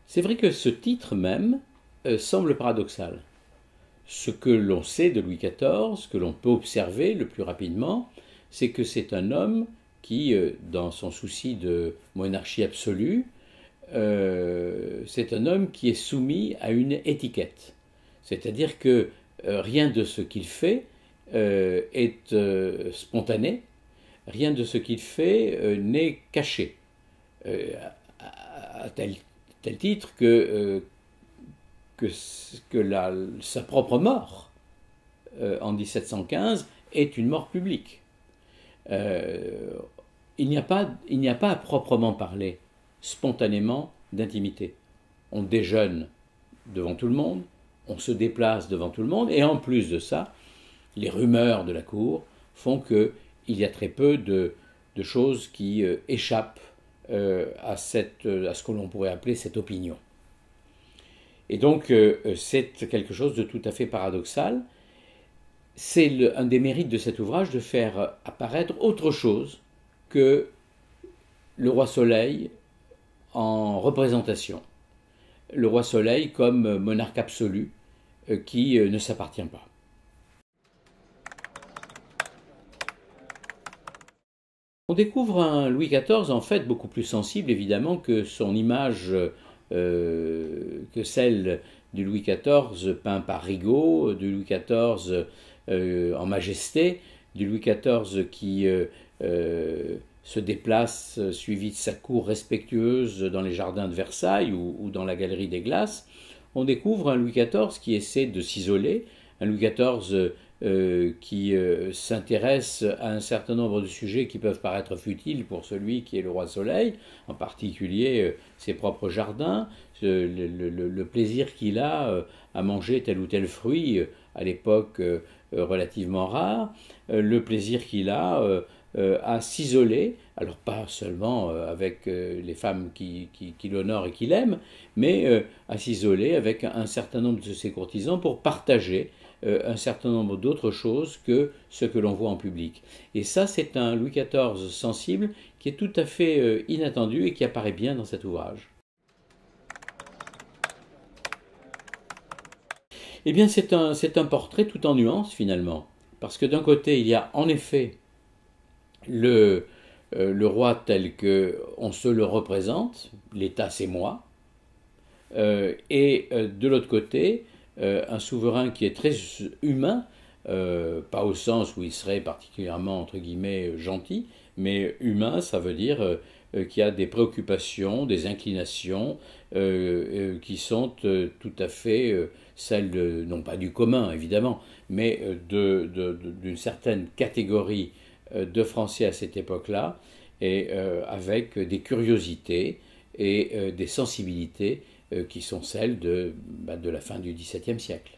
C'est vrai que ce titre même semble paradoxal. Ce que l'on sait de Louis XIV, ce que l'on peut observer le plus rapidement, c'est que c'est un homme qui, dans son souci de monarchie absolue, c'est un homme qui est soumis à une étiquette. C'est-à-dire que rien de ce qu'il fait est spontané, rien de ce qu'il fait n'est caché. À tel titre sa propre mort en 1715 est une mort publique. Il n'y a pas à proprement parler, spontanément, d'intimité. On déjeune devant tout le monde, on se déplace devant tout le monde, et en plus de ça, les rumeurs de la cour font qu'il y a très peu de choses qui échappent à ce que l'on pourrait appeler cette opinion. Et donc, c'est quelque chose de tout à fait paradoxal. C'est un des mérites de cet ouvrage de faire apparaître autre chose que le roi Soleil en représentation. Le roi Soleil comme monarque absolu qui ne s'appartient pas. On découvre un Louis XIV en fait beaucoup plus sensible évidemment que son image que celle du Louis XIV peint par Rigaud, du Louis XIV en majesté, du Louis XIV qui se déplace suivi de sa cour respectueuse dans les jardins de Versailles ou dans la galerie des Glaces. On découvre un Louis XIV qui essaie de s'isoler, un Louis XIV qui s'intéresse à un certain nombre de sujets qui peuvent paraître futiles pour celui qui est le roi Soleil, en particulier ses propres jardins, le plaisir qu'il a à manger tel ou tel fruit à l'époque relativement rare, le plaisir qu'il a à s'isoler, alors pas seulement avec les femmes qui l'honorent et qui l'aiment, mais à s'isoler avec un certain nombre de ses courtisans pour partager un certain nombre d'autres choses que ce que l'on voit en public. Et ça, c'est un Louis XIV sensible qui est tout à fait inattendu et qui apparaît bien dans cet ouvrage. Eh bien, c'est un portrait tout en nuances, finalement. Parce que d'un côté, il y a en effet le roi tel qu'on se le représente, l'État c'est moi, et de l'autre côté, un souverain qui est très humain, pas au sens où il serait particulièrement, entre guillemets, gentil, mais humain, ça veut dire qu'il y a des préoccupations, des inclinations qui sont tout à fait celles, non pas du commun évidemment, mais d'une certaine catégorie de Français à cette époque-là, et avec des curiosités et des sensibilités qui sont celles de la fin du XVIIe siècle.